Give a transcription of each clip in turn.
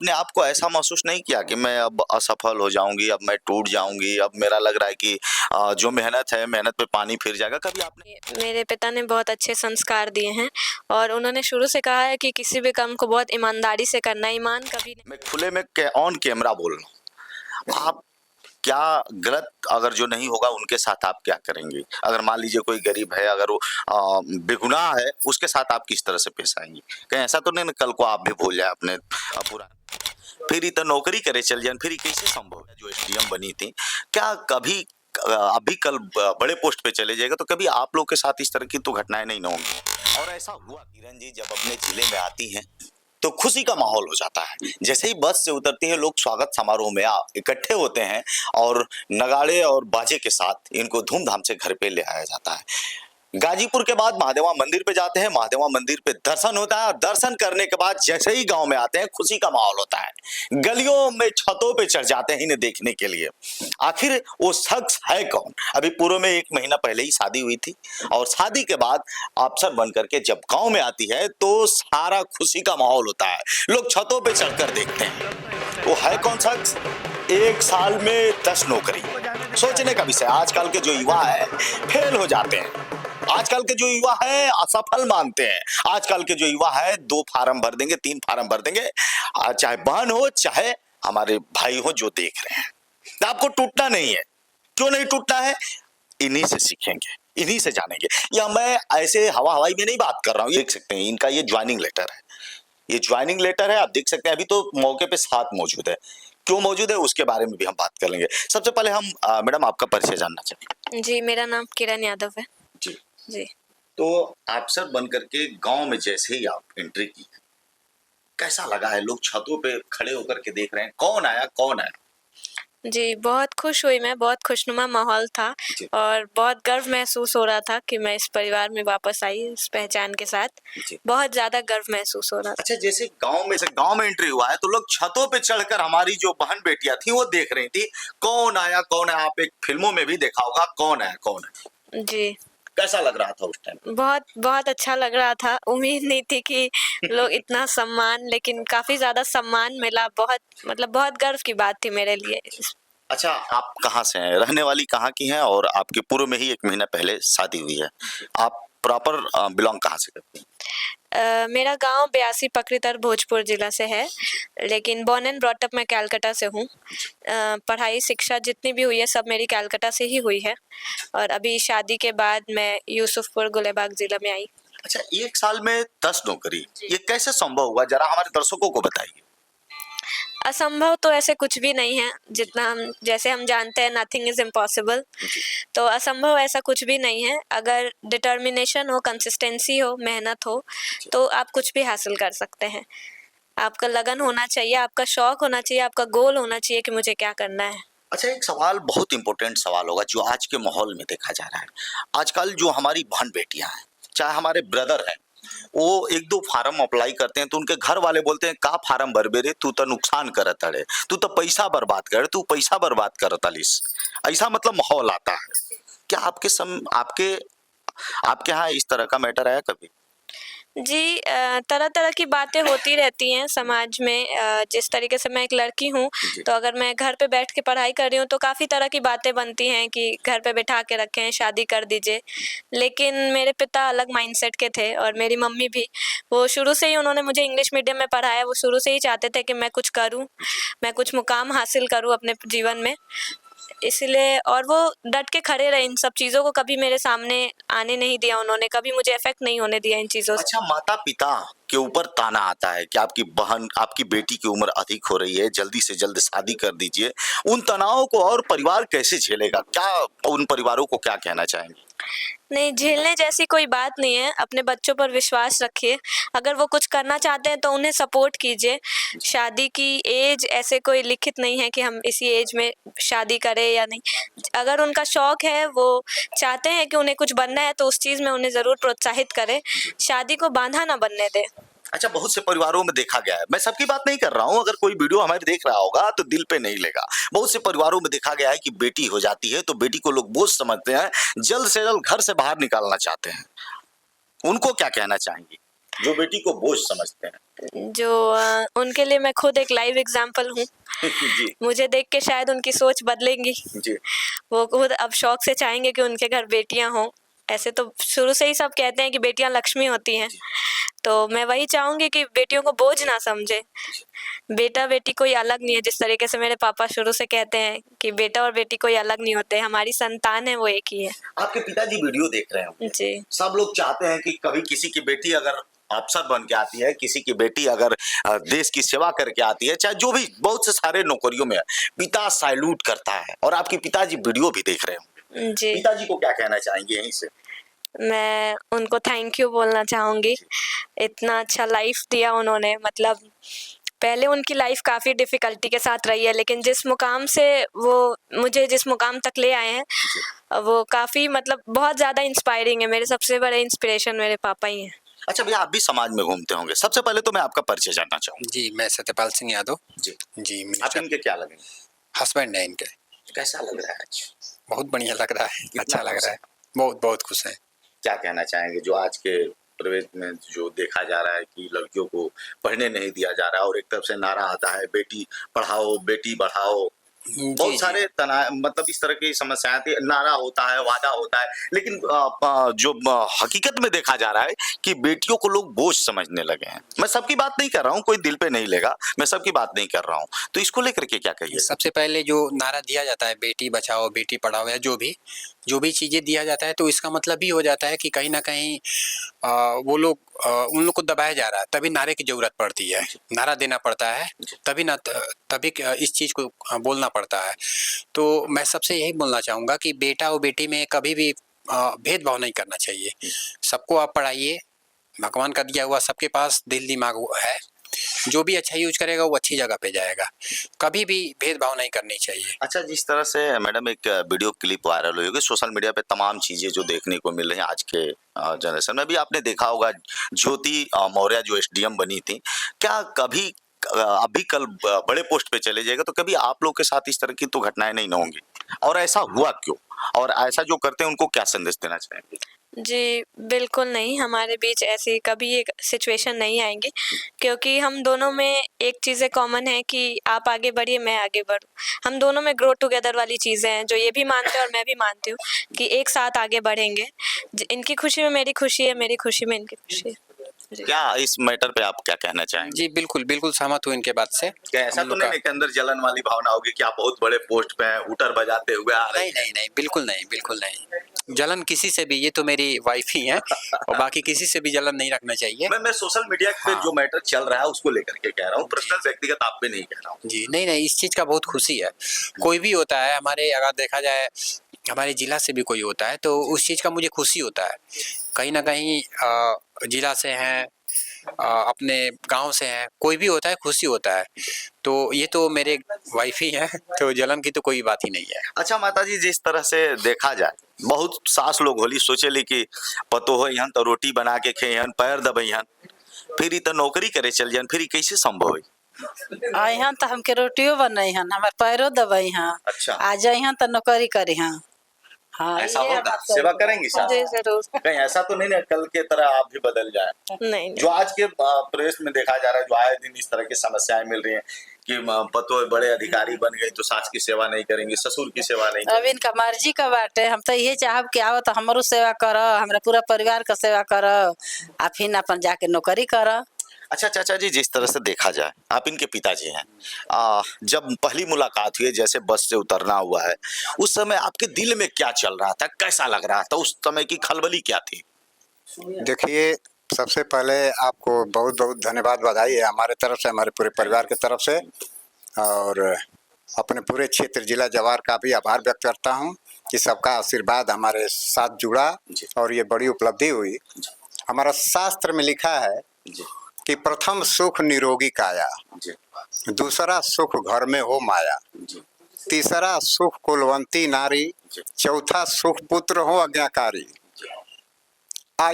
अपने आप को ऐसा महसूस नहीं किया कि मैं अब असफल हो जाऊँगी, अब मैं टूट जाऊँगी, अब मेरा लग रहा है कि जो मेहनत है, मेहनत पे पानी फिर जाएगा, कभी आपने मेरे पिता ने बहुत अच्छे संस्कार दिए हैं और उन्होंने शुरू से कहा है कि किसी भी काम को बहुत ईमानदारी से करना है, ईमान कभी नहीं। मैं खुले में ऑन कैमरा बोल रहा हूँ, आप क्या गलत अगर जो नहीं होगा उनके साथ आप क्या करेंगी? अगर मान लीजिए कोई गरीब है, अगर वो बेगुनाह है, उसके साथ आप किस तरह से पेश आएँगी? कहीं ऐसा तो नहीं ना कल को आप भी भूल जाएँ अपने पुराने फिर ई तो नौकरी करे चल जाएँ, फिर ई कैसे संभव है? जो एसडीएम बनी थी, क्या कभी अभी कल बड़े पोस्ट पे चले जाएगा तो कभी आप लोग के साथ इस तरह की तो घटनाएँ नहीं ना होंगी? और ऐसा हुआ किरण जी जब अपने जिले में आती हैं, तो खुशी का माहौल हो जाता है। जैसे ही बस से उतरती है, लोग स्वागत समारोह में इकट्ठे होते हैं और नगाड़े और बाजे के साथ इनको धूमधाम से घर पे ले आया जाता है। गाजीपुर के बाद महादेवा मंदिर पे जाते हैं, महादेवा मंदिर पे दर्शन होता है और दर्शन करने के बाद जैसे ही गांव में आते हैं, खुशी का माहौल होता है। गलियों में छतों पे चढ़ जाते हैं इन्हें देखने के लिए। आखिर वो शख्स है कौन? अभी पूर्व में 1 महीना पहले ही शादी हुई थी और शादी के बाद अफसर बन करके जब गांव में आती है तो सारा खुशी का माहौल होता है। लोग छतों पे चढ़कर देखते हैं। वो है कौन शख्स? 1 साल में 10 नौकरी। सोचने का विषय। आजकल के जो युवा है फेल हो जाते हैं। आजकल के जो युवा है असफल मानते हैं। आजकल के जो युवा है 2 फार्म भर देंगे, 3 फार्म भर देंगे, चाहे बहन हो चाहे हमारे भाई हो जो देख रहे हैं। तो आपको टूटना नहीं है। क्यों नहीं टूटना है? इन्हीं से सीखेंगे, इन्हीं से जानेंगे। या मैं ऐसे हवा-हवाई में नहीं बात कर रहा हूँ। देख सकते हैं इनका ये ज्वाइनिंग लेटर है। ये ज्वाइनिंग लेटर है, आप देख सकते हैं अभी तो मौके पे साथ मौजूद है। क्यों मौजूद है उसके बारे में भी हम बात कर लेंगे। सबसे पहले हम मैडम आपका परिचय जानना चाहेंगे। जी, मेरा नाम किरण यादव है। जी। जी। तो अफसर बन करके गांव में जैसे ही आप एंट्री की, कैसा लगा है? लोग छतों पे खड़े होकर के देख रहे हैं, कौन आया, कौन आया? जी, बहुत खुश हुई मैं, बहुत खुशनुमा माहौल था जी। और बहुत गर्व महसूस हो रहा था कि मैं इस परिवार में वापस आई इस पहचान के साथ। जी। बहुत ज़्यादा गर्व महसूस हो रहा था। अच्छा, जैसे गांव में एंट्री हुआ है तो लोग छतों पे चढ़कर हमारी जो बहन बेटियां थी वो देख रही थी, कौन आया, कौन आया? आप एक फिल्मों में भी देखा होगा, कौन आया, कौन है? जी। कैसा लग रहा था उस टाइम? बहुत बहुत अच्छा लग रहा था। उम्मीद नहीं थी कि लोग इतना सम्मान, लेकिन काफ़ी ज़्यादा सम्मान मिला। बहुत मतलब बहुत गर्व की बात थी मेरे लिए। अच्छा, आप कहाँ से हैं? रहने वाली कहाँ की हैं? और आपके पूर्व में ही 1 महीना पहले शादी हुई है। आप प्रॉपर बिलॉन्ग कहाँ से करती हैं? मेरा गाँव 82 पकरीतर भोजपुर जिला से है, लेकिन बॉर्न एंड ब्रॉट अप मैं कलकत्ता से हूँ। पढ़ाई शिक्षा जितनी भी हुई है सब मेरी कलकत्ता से ही हुई है और अभी शादी के बाद मैं यूसुफपुर गुलेबाग जिला में आई। अच्छा, 1 साल में 10 नौकरी, ये कैसे संभव हुआ? ज़रा हमारे दर्शकों को बताइए। असंभव तो ऐसे कुछ भी नहीं है, जितना हम जैसे हम जानते हैं नथिंग इज़ इम्पॉसिबल, तो असंभव ऐसा कुछ भी नहीं है। अगर डिटर्मिनेशन हो, कंसिस्टेंसी हो, मेहनत हो, तो आप कुछ भी हासिल कर सकते हैं। आपका लगन होना चाहिए, आपका शौक होना चाहिए, आपका गोल होना चाहिए कि मुझे क्या करना है। अच्छा, एक सवाल बहुत इम्पोर्टेंट सवाल होगा जो आज के माहौल में देखा जा रहा है। आजकल जो हमारी बहन-बेटियाँ हैं, चाहे हमारे ब्रदर हैं, वो 1-2 फार्म अप्लाई करते हैं तो उनके घर वाले बोलते हैं, "का फार्म भरबे रे? तू तो नुकसान करत हड़े। तू तो पैसा बर्बाद कर, तू पैसा बर्बाद करत हलिस।" ऐसा मतलब माहौल आता है। क्या आपके यहाँ इस तरह का मैटर आया कभी? जी, तरह-तरह की बातें होती रहती हैं समाज में। जिस तरीके से मैं एक लड़की हूँ, जी। तो अगर मैं घर पे बैठ के पढ़ाई कर रही हूँ, तो काफ़ी तरह की बातें बनती हैं कि घर पे बिठा के रखे हैं, शादी कर दीजिए। लेकिन मेरे पिता अलग माइंडसेट के थे और मेरी मम्मी भी। वो शुरू से ही उन्होंने मुझे इंग्लिश मीडियम में पढ़ाया, वो शुरू से ही चाहते थे कि मैं कुछ करूँ, मैं कुछ मुकाम हासिल करूँ अपने जीवन में। इसलिए और वो डट के खड़े रहे, इन सब चीज़ों को कभी मेरे सामने आने नहीं दिया उन्होंने, कभी मुझे अफ़ेक्ट नहीं होने दिया इन चीज़ों से। अच्छा, माता-पिता के ऊपर ताना आता है कि आपकी बहन, आपकी बेटी की उम्र अधिक हो रही है, जल्दी से जल्द शादी कर दीजिए। उन तनावों को और परिवार कैसे झेलेगा? क्या उन परिवारों को क्या कहना चाहेंगी? नहीं, झेलने जैसी कोई बात नहीं है, अपने बच्चों पर विश्वास रखिए। अगर वो कुछ करना चाहते हैं तो उन्हें सपोर्ट कीजिए। शादी की एज ऐसे कोई लिखित नहीं है कि हम इसी एज में शादी करें या नहीं। अगर उनका शौक है, वो चाहते हैं कि उन्हें कुछ बनना है, तो उस चीज़ में उन्हें ज़रूर प्रोत्साहित करें। शादी को बाँधा ना बनने दें। अच्छा, बहुत से परिवारों में देखा गया है, मैं सबकी बात नहीं कर रहा हूँ, अगर कोई वीडियो हमारी देख रहा होगा तो दिल पे नहीं लेगा। बहुत से परिवारों में देखा गया है कि बेटी हो जाती है तो बेटी को लोग बोझ समझते हैं, जल्द से जल्द घर से बाहर निकालना चाहते हैं। उनको क्या कहना चाहेंगी? जो बेटी को बोझ समझते हैं। जो उनके लिए मैं खुद एक लाइव एग्जाम्पल हूँ। जी मुझे देख के शायद उनकी सोच बदलेंगी। जी वो खुद अब शौक से चाहेंगे कि उनके घर बेटियां हों। ऐसे तो शुरू से ही सब कहते हैं कि बेटियां लक्ष्मी होती हैं, तो मैं वही चाहूंगी कि बेटियों को बोझ ना समझे। बेटा बेटी कोई अलग नहीं है, जिस तरीके से मेरे पापा शुरू से कहते हैं कि बेटा और बेटी कोई अलग नहीं होते, हमारी संतान है वो एक ही है। आपके पिताजी वीडियो देख रहे होंगे, जी सब लोग चाहते हैं कि कभी किसी की बेटी अगर अफसर बन के आती है, किसी की बेटी अगर देश की सेवा करके आती है, चाहे जो भी बहुत से सारे नौकरियों में है, पिता सैल्यूट करता है। और आपके पिताजी वीडियो भी देख रहे होंगे, जी पिताजी को क्या कहना चाहेंगे यहीं से? मैं उनको थैंक यू बोलना चाहूँगी। इतना अच्छा लाइफ दिया उन्होंने, मतलब पहले उनकी लाइफ काफ़ी डिफ़िकल्टी के साथ रही है, लेकिन जिस मुकाम से वो मुझे जिस मुकाम तक ले आए हैं, वो काफ़ी मतलब बहुत ज़्यादा इंस्पायरिंग है। मेरे सबसे बड़े इंस्पिरेशन मेरे पापा ही हैं। अच्छा भैया, आप भी समाज में घूमते होंगे, सबसे पहले तो मैं आपका परिचय जानना चाहूंगा। जी, मैं सत्यपाल सिंह यादव। जी जी, आप मिनिस्टर इनके क्या लगेंगे? हस्बैंड है इनके। कैसा लग रहा है आज? बहुत बढ़िया लग रहा है, कितना अच्छा लग खुश रहा है। बहुत खुश हैं। क्या कहना चाहेंगे जो आज के प्रवेश में जो देखा जा रहा है कि लड़कियों को पढ़ने नहीं दिया जा रहा है और एक तरफ से नारा आता है बेटी पढ़ाओ बेटी बढ़ाओ, जी, बहुत जी। सारे मतलब इस तरह की समस्याएं थी, नारा होता है, वादा होता है, लेकिन जो हकीकत में देखा जा रहा है कि बेटियों को लोग बोझ समझने लगे हैं। मैं सबकी बात नहीं कर रहा हूँ, कोई दिल पे नहीं लेगा, मैं सबकी बात नहीं कर रहा हूँ, तो इसको लेकर के क्या कहिए? सबसे पहले जो नारा दिया जाता है बेटी बचाओ, बेटी पढ़ाओ या जो भी चीज़ें दिया जाता है, तो इसका मतलब ये हो जाता है कि कहीं न कहीं वो लोग उन लोग को दबाया जा रहा है, तभी नारे की ज़रूरत पड़ती है। नारा देना पड़ता है, तभी इस चीज़ को बोलना पड़ता है। तो मैं सबसे यही बोलना चाहूँगा कि बेटा और बेटी में कभी भी भेदभाव नहीं करना चाहिए। सबको आप पढ़ाइए, भगवान का दिया हुआ सबके पास दिल दिमाग है, जो भी अच्छा यूज करेगा वो अच्छी जगह पे जाएगा। कभी भी भेदभाव नहीं करनी चाहिए। अच्छा, जिस तरह से मैडम एक वीडियो क्लिप वायरल हुई होगी सोशल मीडिया पे, तमाम चीजें जो देखने को मिल रही हैं आज के जनरेशन में, भी आपने देखा होगा ज्योति मौर्य जो एसडीएम बनी थी, क्या कभी अभी कल बड़े पोस्ट पे चले जाएगा तो कभी आप लोग के साथ इस तरह की तो घटनाएं नहीं ना होंगी, और ऐसा हुआ क्यों, और ऐसा जो करते हैं उनको क्या संदेश देना चाहेंगे? जी, बिल्कुल नहीं, हमारे बीच ऐसी कभी एक सिचुएशन नहीं आएँगी, क्योंकि हम दोनों में एक चीज़ें कॉमन है कि आप आगे बढ़िए, मैं आगे बढ़ूँ। हम दोनों में ग्रो टुगेदर वाली चीज़ें हैं, जो ये भी मानते हैं और मैं भी मानती हूँ कि एक साथ आगे बढ़ेंगे। इनकी खुशी में मेरी खुशी है, मेरी खुशी में इनकी खुशी है। जी। क्या इस मैटर पे आप क्या कहना चाहेंगे? जी, बिल्कुल सहमत हूँ इनके बात से। क्या ऐसा हम तो लोग का नहीं कि अंदर जलन वाली भावना होगी कि आप बहुत बड़े पोस्ट पे हैं, हूटर बजाते हुए आ रहे नहीं, बिल्कुल नहीं। जलन किसी से भी, ये तो मेरी वाइफ ही हैं और बाकी किसी से भी जलन नहीं रखना चाहिए। मैं सोशल मीडिया पे हाँ। जो मैटर चल रहा है उसको लेकर के कह रहा हूँ, पर्सनल व्यक्तिगत आप पे नहीं कह रहा हूँ। जी, नहीं, इस चीज़ का बहुत खुशी है। कोई भी होता है हमारे, अगर देखा जाए हमारे ज़िला से भी कोई होता है तो उस चीज़ का मुझे खुशी होता है। कहीं न कहीं ज़िला से हैं, अपने गाँव से हैं, कोई भी होता है खुशी होता है। तो ये तो मेरे वाइफ ही हैं, तो जलन की तो कोई बात ही नहीं है। अच्छा माताजी, जिस तरह से देखा जाए बहुत सास लोग होली सोचेली कि पतो हो यहाँ तो रोटी बना के खेहन, पैर दबैहन, फिर तो नौकरी करे चल जान, फिर कैसे संभव है? अइहन त हमके रोटियो बनैहन, हमार पैरो दबैहन। अच्छा। आ जइहन त नौकरी करिहन। हाँ, ऐसा ये होगा? बात सही सेवा है। करेंगी सास? जी, ज़रूर। कहीं ऐसा तो नहीं ना कल के तरह आप भी बदल जाए? नहीं, जो आज के प्रदेश में देखा जा रहा है, जो आए दिन इस तरह की समस्याएं मिल रही हैं कि पतो बड़े अधिकारी बन गई तो सास की सेवा नहीं करेंगे, ससुर की सेवा नहीं अब करेंगे। इनका मर्जी का बाटे, हम तो यही चाहब कि आओ तो हमरो सेवा कर, हमरा पूरा परिवार का सेवा कर, आ फिर अपन जाके नौकरी कर। अच्छा चाचा जी, जिस तरह से देखा जाए आप इनके पिताजी हैं, जब पहली मुलाकात हुई, जैसे बस से उतरना हुआ है, उस समय आपके दिल में क्या चल रहा था, कैसा लग रहा था, उस समय की खलबली क्या थी? देखिए, सबसे पहले आपको बहुत धन्यवाद, बधाई है हमारे तरफ से, हमारे पूरे परिवार की तरफ से, और अपने पूरे क्षेत्र जिला जवार का भी आभार व्यक्त करता हूँ कि सबका आशीर्वाद हमारे साथ जुड़ा और ये बड़ी उपलब्धि हुई। हमारा शास्त्र में लिखा है कि प्रथम सुख निरोगी काया, दूसरा सुख घर में हो माया, तीसरा सुख कुलवंती नारी, चौथा सुख पुत्र हो आज्ञाकारी।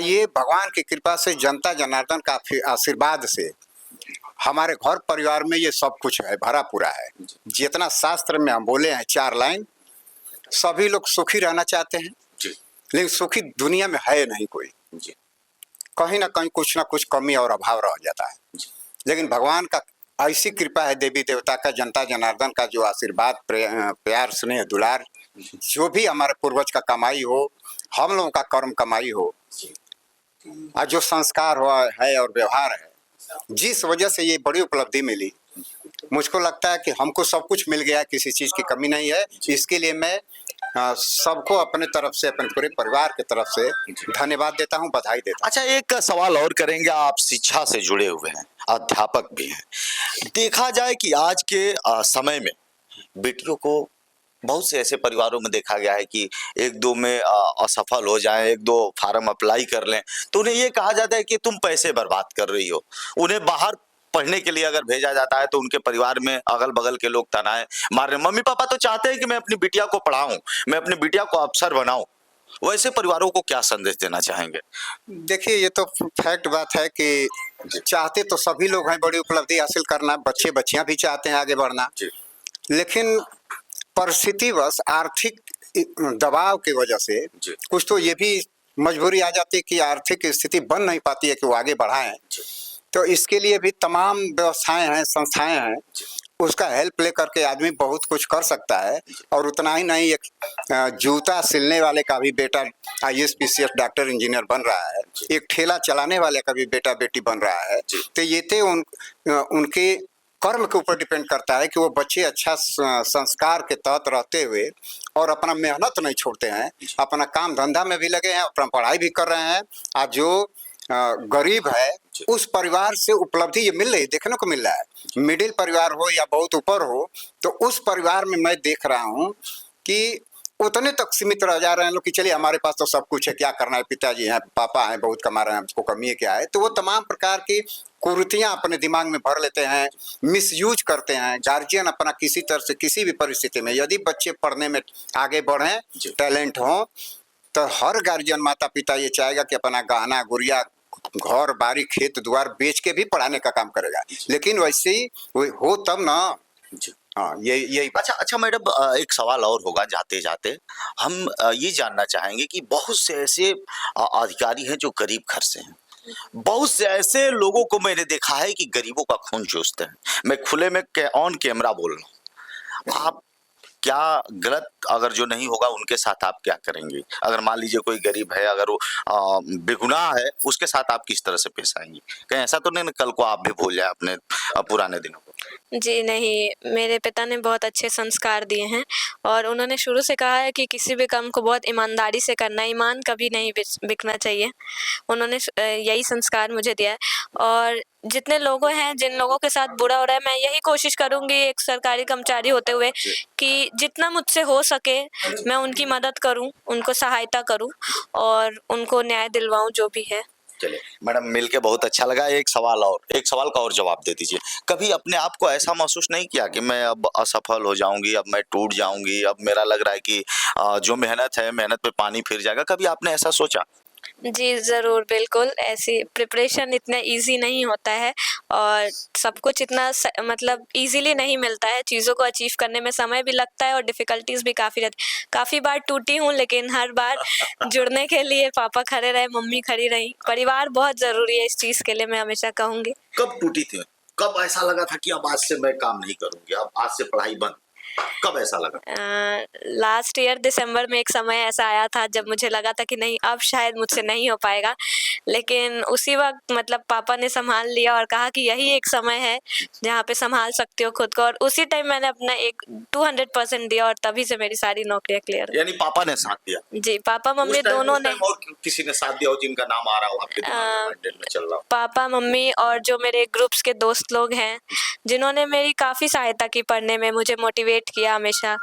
ये भगवान की कृपा से, जनता जनार्दन का आशीर्वाद से हमारे घर परिवार में ये सब कुछ है, भरा पूरा है। जितना शास्त्र में हम बोले हैं 4 लाइन, सभी लोग सुखी रहना चाहते हैं, लेकिन सुखी दुनिया में है नहीं कोई। कहीं ना कहीं कुछ ना कुछ कमी और अभाव रह जाता है। लेकिन भगवान का ऐसी कृपा है, देवी देवता का, जनता जनार्दन का जो आशीर्वाद, प्यार, स्नेह, दुलार, जो भी हमारे पूर्वज का कमाई हो, हम लोगों का कर्म कमाई हो, और जो संस्कार हुआ है और व्यवहार है, जिस वजह से ये बड़ी उपलब्धि मिली, मुझको लगता है कि हमको सब कुछ मिल गया, किसी चीज़ की कमी नहीं है। इसके लिए मैं सबको अपने तरफ से, अपने पूरे परिवार की तरफ से धन्यवाद देता हूँ, बधाई देता हूँ। अच्छा, एक सवाल और करेंगे। आप शिक्षा से जुड़े हुए हैं, अध्यापक भी हैं। देखा जाए कि आज के समय में बेटियों को बहुत से ऐसे परिवारों में देखा गया है कि एक दो में असफल हो जाएं, एक दो फार्म अप्लाई कर लें तो उन्हें ये कहा जाता है कि तुम पैसे बर्बाद कर रही हो। उन्हें बाहर पढ़ने के लिए अगर भेजा जाता है तो उनके परिवार में अगल बगल के लोग तनाए मार रहे। मम्मी पापा तो चाहते हैं कि मैं अपनी बिटिया को पढ़ाऊं, मैं अपनी बिटिया को अफसर बनाऊं। वैसे परिवारों को क्या संदेश देना चाहेंगे? देखिए, ये तो फैक्ट बात है कि चाहते तो सभी लोग हैं बड़ी उपलब्धि हासिल करना, बच्चे बच्चियां भी चाहते हैं आगे बढ़ना, लेकिन परिस्थितिवश आर्थिक दबाव की वजह से कुछ तो ये भी मजबूरी आ जाती है कि आर्थिक स्थिति बन नहीं पाती है कि वो आगे बढ़ाएं। तो इसके लिए भी तमाम व्यवस्थाएं हैं, संस्थाएं हैं, उसका हेल्प लेकर के आदमी बहुत कुछ कर सकता है। और उतना ही नहीं, एक जूता सिलने वाले का भी बेटा IAS PCS डॉक्टर इंजीनियर बन रहा है, एक ठेला चलाने वाले का भी बेटा बेटी बन रहा है। तो ये तो उनके कर्म के ऊपर डिपेंड करता है कि वो बच्चे अच्छा संस्कार के तहत रहते हुए और अपना मेहनत नहीं छोड़ते हैं, अपना काम धंधा में भी लगे हैं, अपना पढ़ाई भी कर रहे हैं। आज जो गरीब है उस परिवार से उपलब्धि ये मिल रही, देखने को मिल रहा है। मिडिल परिवार हो या बहुत ऊपर हो, तो उस परिवार में मैं देख रहा हूँ कि उतने तक सीमित रह जा रहे हैं लोग कि चलिए हमारे पास तो सब कुछ है, क्या करना है, पिताजी हैं, पापा हैं, बहुत कमा रहे हैं, हमको कमी है क्या है। तो वो तमाम प्रकार की कुरीतियां अपने दिमाग में भर लेते हैं, मिसयूज करते हैं। गार्जियन अपना किसी तरह से, किसी भी परिस्थिति में, यदि बच्चे पढ़ने में आगे बढ़ें, टैलेंट हो, तो हर गार्जियन माता पिता ये चाहेगा कि अपना गहना गुड़िया, घर बारी, खेत द्वार बेच के भी पढ़ाने का काम करेगा। लेकिन वैसे ही हो तब ना। हाँ, यही। अच्छा मैडम, एक सवाल और होगा जाते जाते। हम ये जानना चाहेंगे कि बहुत से ऐसे अधिकारी हैं जो गरीब घर से हैं, बहुत से ऐसे लोगों को मैंने देखा है कि गरीबों का खून चूसते हैं। मैं खुले में ऑन कैमरा बोल रहा हूँ। आप क्या गलत अगर जो नहीं होगा उनके साथ आप क्या करेंगे? अगर मान लीजिए कोई गरीब है, अगर वो बेगुनाह है, उसके साथ आप किस तरह से पेश आएंगी? कहीं ऐसा तो नहीं ना कल को आप भी भूल जाए अपने पुराने दिनों को? जी नहीं, मेरे पिता ने बहुत अच्छे संस्कार दिए हैं और उन्होंने शुरू से कहा है कि किसी भी काम को बहुत ईमानदारी से करना, ईमान कभी नहीं बिकना चाहिए। उन्होंने यही संस्कार मुझे दिया है। और जितने लोगों हैं, जिन लोगों के साथ बुरा हो रहा है, मैं यही कोशिश करूँगी एक सरकारी कर्मचारी होते हुए कि जितना मुझसे हो सके मैं उनकी मदद करूँ, उनको सहायता करूँ और उनको न्याय दिलवाऊँ जो भी है। चलिए मैडम, मिलके बहुत अच्छा लगा। एक सवाल का और जवाब दे दीजिए। कभी अपने आप को ऐसा महसूस नहीं किया कि मैं अब असफल हो जाऊंगी, अब मैं टूट जाऊंगी, अब मेरा लग रहा है कि जो मेहनत है, मेहनत पे पानी फिर जाएगा? कभी आपने ऐसा सोचा? जी ज़रूर, बिल्कुल। ऐसी प्रिपरेशन इतना इजी नहीं होता है और सब कुछ इतना मतलब इजीली नहीं मिलता है। चीज़ों को अचीव करने में समय भी लगता है और डिफ़िकल्टीज़ भी काफ़ी रहती। काफ़ी बार टूटी हूँ, लेकिन हर बार जुड़ने के लिए पापा खड़े रहे, मम्मी खड़ी रहीं। परिवार बहुत ज़रूरी है इस चीज़ के लिए, मैं हमेशा कहूँगी। कब टूटी थी? कब ऐसा लगा था कि अब आज से मैं काम नहीं करूंगी, अब आज से पढ़ाई बंद? कब ऐसा लगा? लास्ट ईयर दिसंबर में एक समय ऐसा आया था जब मुझे लगा था कि नहीं, अब शायद मुझसे नहीं हो पाएगा। लेकिन उसी वक्त मतलब पापा ने संभाल लिया और कहा कि यही एक समय है जहाँ पे संभाल सकते हो खुद को। और उसी टाइम मैंने अपना एक 200% दिया और तभी से मेरी सारी नौकरियां क्लियर। यानी पापा ने साथ दिया? जी, पापा मम्मी दोनों ने। और किसी ने साथ दिया हो जिनका नाम आ रहा हो आपके दिमाग में चल रहा हो? पापा मम्मी और जो मेरे ग्रुप्स के दोस्त लोग हैं जिन्होंने मेरी काफ़ी सहायता की पढ़ने में, मुझे मोटिवेट किया हमेशा,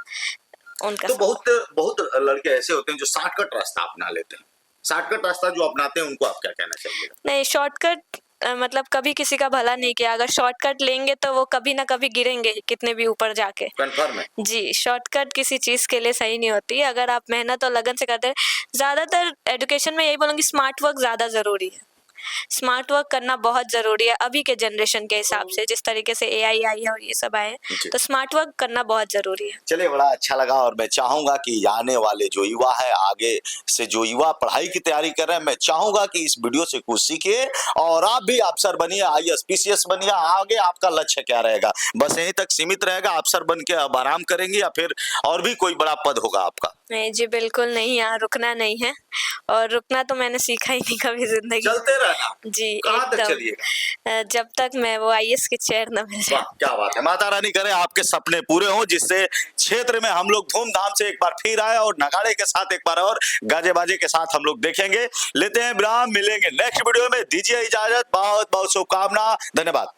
उनका। तो बहुत लड़के ऐसे होते हैं जो शॉर्टकट रास्ता अपना लेते हैं। शॉर्टकट रास्ता जो अपनाते हैं उनको आप क्या कहना चाहिए? नहीं, शॉर्टकट मतलब कभी किसी का भला नहीं किया। अगर शॉर्टकट लेंगे तो वो कभी ना कभी गिरेंगे, कितने भी ऊपर जाके। कन्फर्म है? जी, शॉर्टकट किसी चीज़ के लिए सही नहीं होती। अगर आप मेहनत और लगन से करते हैं, ज़्यादातर एजुकेशन में यही बोलूँगी, स्मार्ट वर्क ज़्यादा ज़रूरी है। स्मार्ट वर्क करना बहुत ज़रूरी है अभी के जनरेशन के हिसाब से, जिस तरीके से AI आई है और ये सब आए हैं, जी। तो स्मार्ट वर्क करना बहुत ज़रूरी है। चलिए, बड़ा अच्छा लगा और मैं चाहूंगा कि आने वाले जो युवा है, आगे से जो युवा पढ़ाई की तैयारी कर रहे हैं, मैं चाहूंगा कि इस वीडियो से कुछ सीखिए और आप भी अफसर बनिए, IAS PCS बनिए। आगे आपका लक्ष्य क्या रहेगा? बस यहीं तक सीमित रहेगा? अफसर बन के अब आराम करेंगे या फिर और भी कोई बड़ा पद होगा आपका? नहीं जी, बिल्कुल नहीं, यहाँ रुकना नहीं है और रुकना तो मैंने सीखा ही नहीं कभी ज़िंदगी में। चलते रहना। जी, कहाँ तक एकदम। चलिएगा? जब तक मैं वो IAS की चेयर न मिल जाए। वाह, क्या बात है। माता रानी करे आपके सपने पूरे हों, जिससे क्षेत्र में हम लोग धूमधाम से एक बार फिर आए और नगाड़े के साथ एक बार और गाजे बाजे के साथ हम लोग देखेंगे। लेते हैं विराम, मिलेंगे नेक्स्ट वीडियो में। दीजिए इजाजत, बहुत बहुत शुभकामना, धन्यवाद।